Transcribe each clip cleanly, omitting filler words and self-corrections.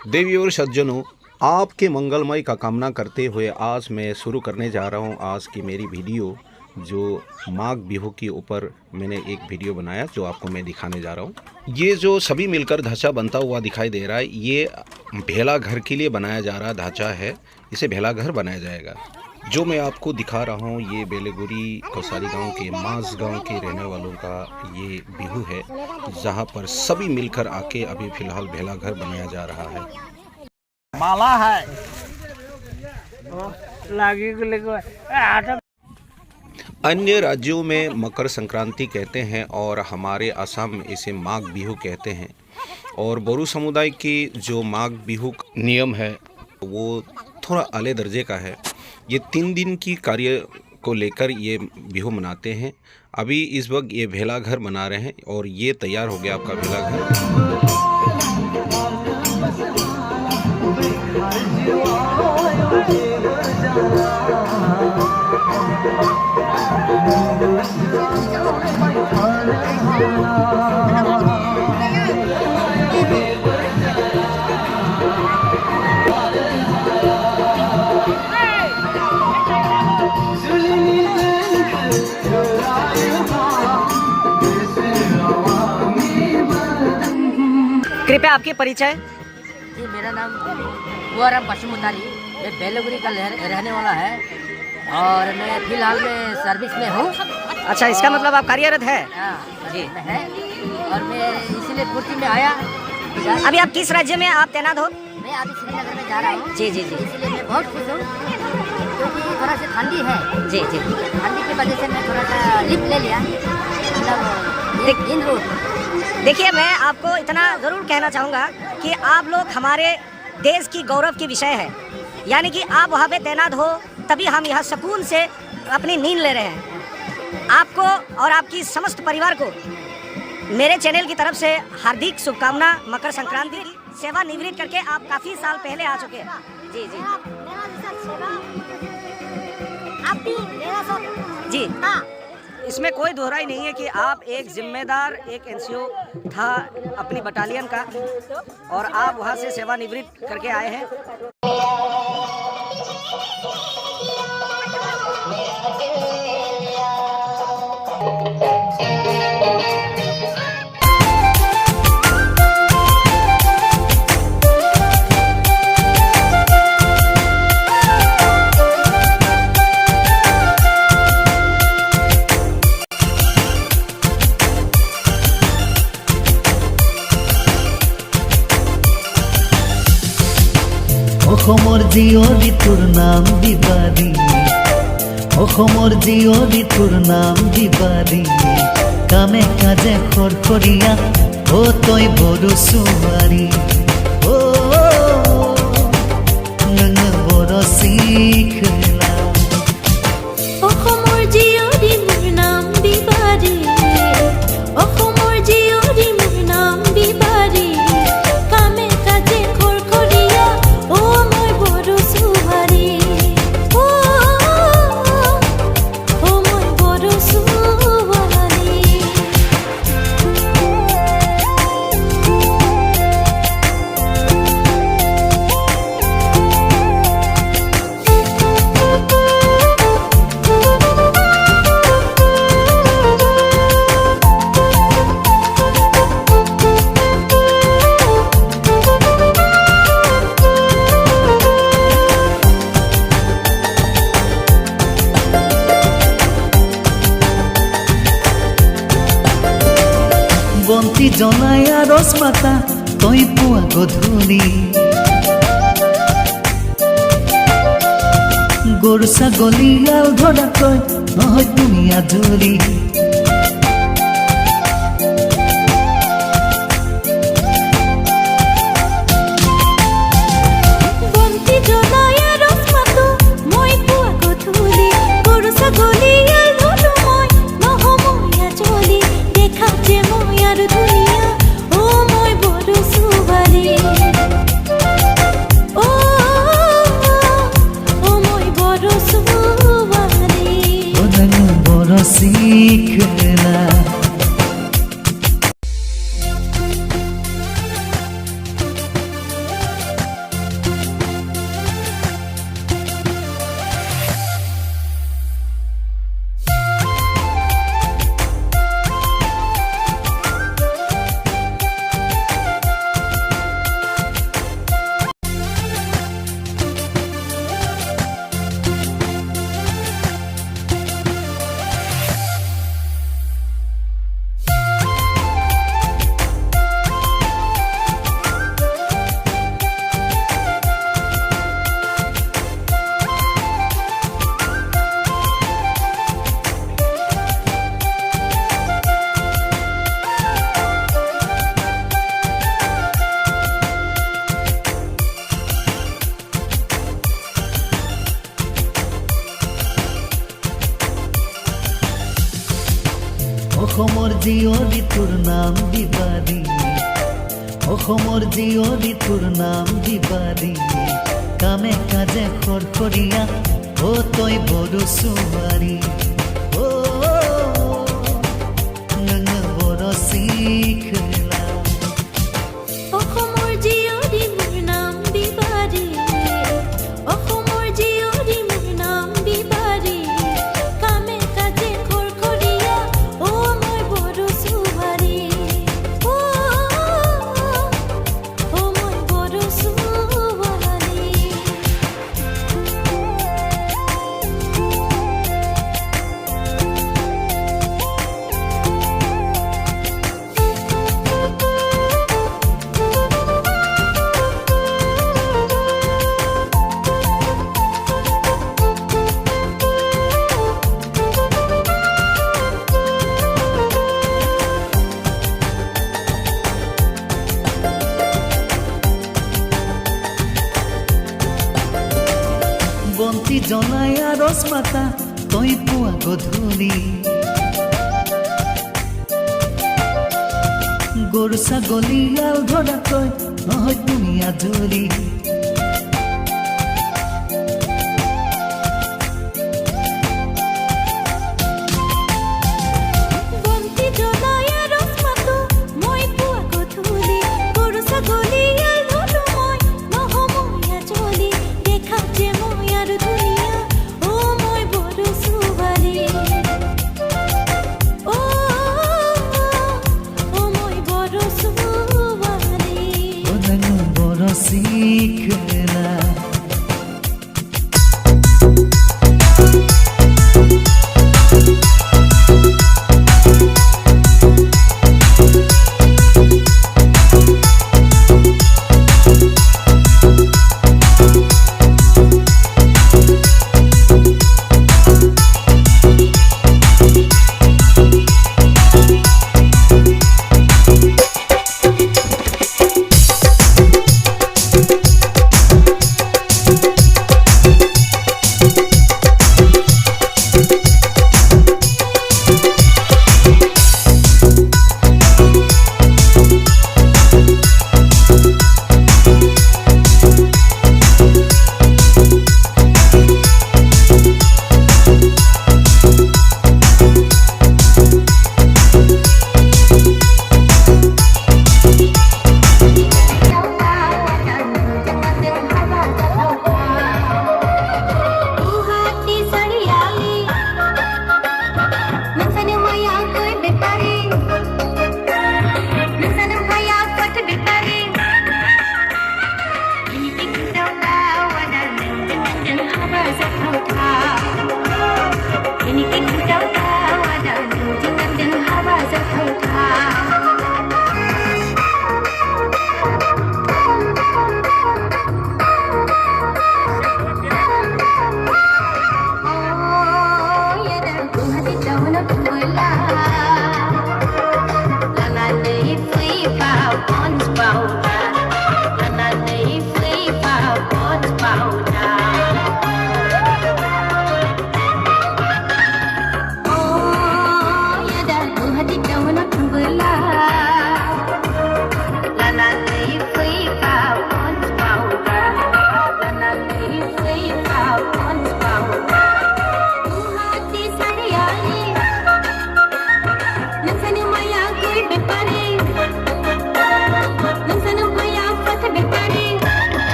देवी और सज्जनों, आपके मंगलमय का कामना करते हुए आज मैं शुरू करने जा रहा हूँ आज की मेरी वीडियो। जो माघ बिहू के ऊपर मैंने एक वीडियो बनाया जो आपको मैं दिखाने जा रहा हूँ। ये जो सभी मिलकर ढांचा बनता हुआ दिखाई दे रहा है, ये भेला घर के लिए बनाया जा रहा ढांचा है। इसे भेला घर बनाया जाएगा। जो मैं आपको दिखा रहा हूँ ये बेलेगुड़ी कौसारी गांव के मास गांव के रहने वालों का ये बिहू है, जहां पर सभी मिलकर आके अभी फिलहाल भेला घर बनाया जा रहा है। माला है अन्य राज्यों में मकर संक्रांति कहते हैं और हमारे असम में इसे माघ बिहू कहते हैं। और बोरू समुदाय की जो माघ बिहू नियम है वो थोड़ा आले दर्जे का है। ये 3 दिन की कार्य को लेकर ये बिहू मनाते हैं। अभी इस वक्त ये भेला घर बना रहे हैं और ये तैयार हो गया आपका भेला घर। कृपया आपके परिचय। जी, मेरा नाम कुआराम पश्चिम उतारी, मैं बेलेगुड़ी का रहने वाला है और मैं फिलहाल में सर्विस में हूँ। अच्छा, इसका मतलब आप कार्यरत है? जी है। और मैं इसीलिए पूर्ति में आया। अभी आप किस राज्य में आप तैनात हो? मैं अभी श्रीनगर में जा रहा हूँ। जी जी जी। इसलिए मैं बहुत खुश हूँ क्योंकि थोड़ा सा ठंडी है। जी जी। ठंडी की वजह से मैं थोड़ा सा लिफ्ट ले लिया, मतलब इन रूट। देखिए, मैं आपको इतना ज़रूर कहना चाहूँगा कि आप लोग हमारे देश की गौरव की विषय है। यानी कि आप वहाँ पे तैनात हो तभी हम यहाँ सुकून से अपनी नींद ले रहे हैं। आपको और आपकी समस्त परिवार को मेरे चैनल की तरफ से हार्दिक शुभकामना। मकर संक्रांति की सेवा निवृत्त करके आप काफ़ी साल पहले आ चुके हैं। जी जी जी। इसमें कोई दोहराई नहीं है कि आप एक जिम्मेदार एक एनसीओ था अपनी बटालियन का और आप वहां से सेवानिवृत्त करके आए हैं। অসমৰ জীয়ৰী তোৰ নাম দিবাৰী, অসমৰ জীয়ৰী তোৰ নাম দিবাৰী, কামে কাজে খৰখৰীয়া অ তই বড়ো ছোৱাৰী, অ নং বড়ো শিখলা। অসমৰ জীয়ৰী মোৰ নাম দিবাৰী, অসমৰ জীয়ৰী মোৰ নাম দিবাৰী, কামে কাজে খৰখৰীয়া অ মই বড়ো ছোৱাৰী, অ মই বড়ো ছোৱালী। বন্তি জ্বলাই আৰজ মাতা তই পুৱা গধূলি, গৰু ছাগলী আল ধৰা তই নহয় তুমি আজৰি, বন্তি জ্বলাই আৰজ মাতো মই পুৱা গধূলি, গৰু ছাগলী আল ধৰো মই নহময়া জ্বলি, দেখা যে মই আৰু ধুনীয়া অ মই বড়ো ছোৱালী, অ মই বড়ো ছোৱালী। বড়ো শিখ জীয়ৰী তোৰ নাম দিবাৰী অসমৰ জীয়ৰী তোৰ নাম দিবাৰী কামে কাজে খৰখৰীয়া অ তই বড় ছোৱাৰী অ নং বড় শিখলা অসমৰ জীয়ৰী মোৰ নাম বিবাৰী অসমৰ জীয়ৰী মোৰ নাম বিবাৰী কামে কাজে খৰখৰীয়া অ মই বড় ছোৱাৰী অ মই বড় ছোৱালী বন্তি জ্বলাই আৰচ মাতা তই পুৱা গধূলি গৰু ছাগলী গাল ধৰা তই নহয় তুমি আজৰি বন্তি জ্বলাই আৰচ মাতো মই পুৱা গধূলি গৰু ছাগলী এৰাল ধৰো মই নহমৰীয়া জ্বলি দেখাত যে মই আৰু ধুনীয়া অ মই বড় ছোৱালী অ মই বড় ছোৱালী অ নং বড় শিখলা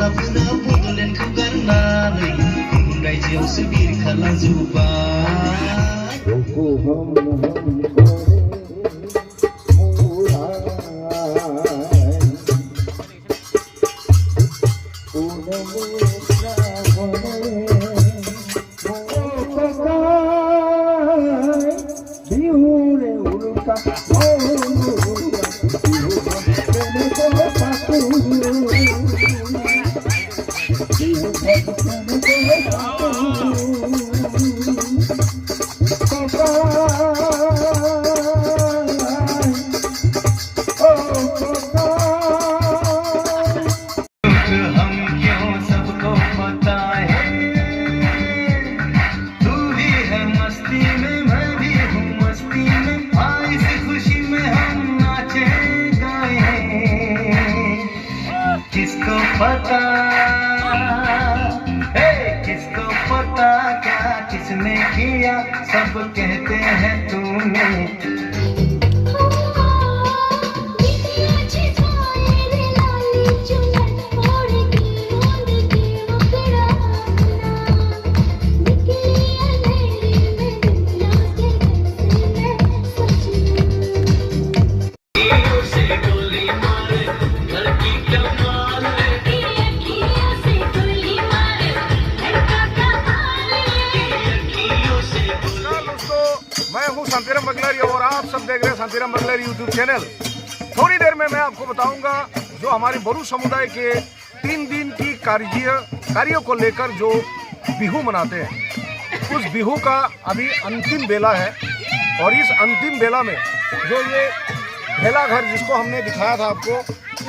सिख्लाफोरा बड'लेण्डखौ गारनानै गुबुन रायजोआवसो किसको पता क्या किसने किया सब कहते हैं तूने शांतिराम बगलरी और आप सब देख रहे हैं शांतिराम बगलरी यूट्यूब चैनल। थोड़ी देर में मैं आपको बताऊंगा जो हमारे बरू समुदाय के 3 दिन की कार्यों को लेकर जो बिहू मनाते हैं, उस बिहू का अभी अंतिम बेला है। और इस अंतिम बेला में जो ये भेला घर जिसको हमने दिखाया था आपको,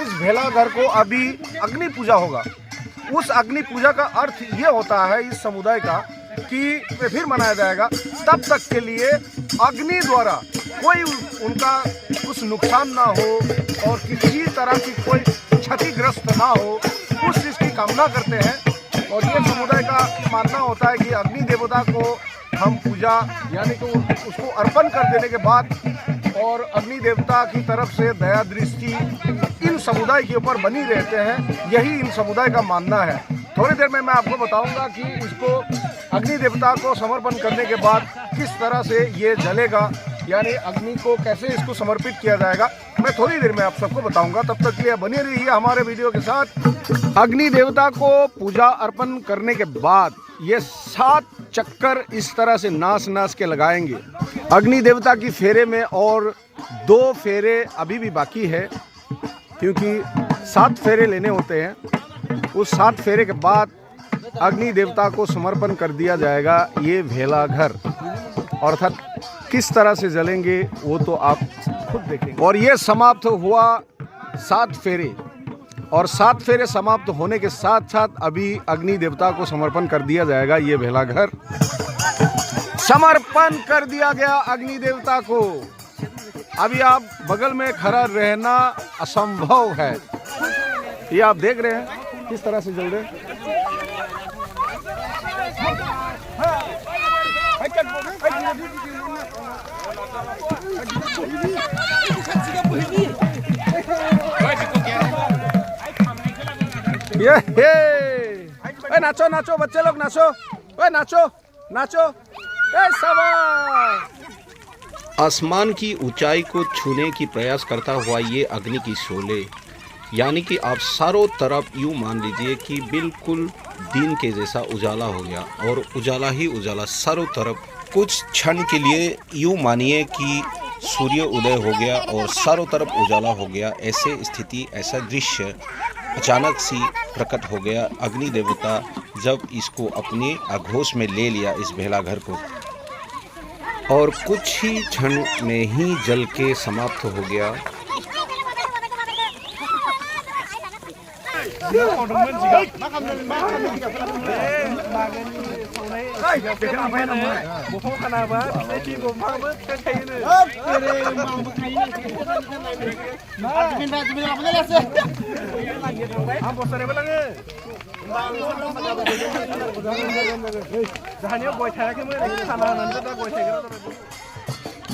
इस भेला घर को अभी अग्नि पूजा होगा। उस अग्नि पूजा का अर्थ ये होता है इस समुदाय का कि फिर मनाया जाएगा। तब तक के लिए अग्नि द्वारा कोई उनका कुछ नुकसान ना हो और किसी तरह की कोई क्षतिग्रस्त ना हो, उस चीज़ की कामना करते हैं। और ये समुदाय का मानना होता है कि अग्नि देवता को हम पूजा यानी कि उसको अर्पण कर देने के बाद और अग्नि देवता की तरफ से दया दृष्टि इन समुदाय के ऊपर बनी रहते हैं। यही इन समुदाय का मानना है। थोड़ी देर में मैं आपको बताऊंगा कि इसको अग्नि देवता को समर्पण करने के बाद किस तरह से ये जलेगा, यानी अग्नि को कैसे इसको समर्पित किया जाएगा, मैं थोड़ी देर में आप सबको बताऊंगा। तब तक के लिए बने रहिए हमारे वीडियो के साथ। अग्नि देवता को पूजा अर्पण करने के बाद ये 7 चक्कर इस तरह से नाच के लगाएंगे अग्नि देवता की फेरे में, और 2 फेरे अभी भी बाकी है क्योंकि 7 फेरे लेने होते हैं। उस 7 फेरे के बाद अग्नि देवता को समर्पण कर दिया जाएगा ये भेला घर। और अर्थात किस तरह से जलेंगे वो तो आप खुद देखेंगे। और ये समाप्त हुआ 7 फेरे, और 7 फेरे समाप्त होने के साथ साथ अभी अग्नि देवता को समर्पण कर दिया जाएगा ये भेला घर। समर्पण कर दिया गया अग्नि देवता को। अभी आप बगल में खड़ा रहना असंभव है। ये आप देख रहे हैं किस तरह से जल रहे। ये नाचो नाचो बच्चे लोग नाचो, नाचो नाचो, शाबाश। आसमान की ऊंचाई को छूने की प्रयास करता हुआ ये अग्नि की शोले, यानी कि आप चारों तरफ यूँ मान लीजिए कि बिल्कुल दिन के जैसा उजाला हो गया, और उजाला ही उजाला चारों तरफ। कुछ क्षण के लिए यूँ मानिए कि सूर्य उदय हो गया और चारों तरफ उजाला हो गया। ऐसे स्थिति, ऐसा दृश्य अचानक सी प्रकट हो गया। अग्नि देवता जब इसको अपने आघोष में ले लिया इस भेला घर को, और कुछ ही क्षण में ही जल के समाप्त हो गया।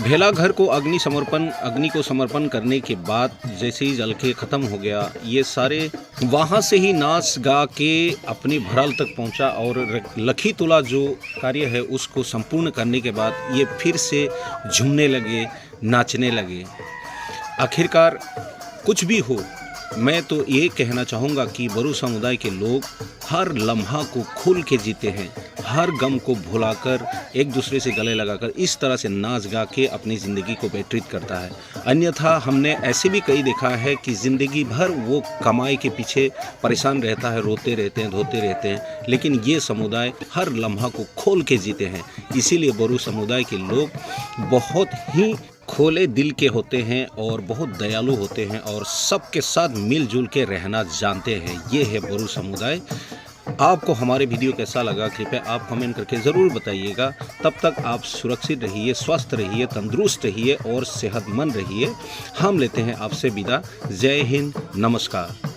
भेला घर को अग्नि को समर्पण करने के बाद जैसे ही जल के ख़त्म हो गया, ये सारे वहाँ से ही नाच गा के अपनी भराल तक पहुँचा और लखी तुला जो कार्य है उसको संपूर्ण करने के बाद ये फिर से झूमने लगे, नाचने लगे। आखिरकार कुछ भी हो, मैं तो ये कहना चाहूँगा कि बरू समुदाय के लोग हर लम्हा को खुल के जीते हैं, हर गम को भुलाकर एक दूसरे से गले लगाकर इस तरह से नाच गा के अपनी ज़िंदगी को व्यतीत करता है। अन्यथा हमने ऐसे भी कई देखा है कि ज़िंदगी भर वो कमाई के पीछे परेशान रहता है, रोते रहते हैं, धोते रहते हैं, लेकिन ये समुदाय हर लम्हा को खोल के जीते हैं। इसीलिए बरू समुदाय के लोग बहुत ही खोले दिल के होते हैं और बहुत दयालु होते हैं और सबके साथ मिलजुल के रहना जानते हैं। ये है बरू समुदाय। आपको हमारे वीडियो कैसा लगा कृपया आप कमेंट करके ज़रूर बताइएगा। तब तक आप सुरक्षित रहिए, स्वस्थ रहिए, तंदुरुस्त रहिए और सेहतमंद रहिए। हम लेते हैं आपसे विदा। जय हिंद, नमस्कार।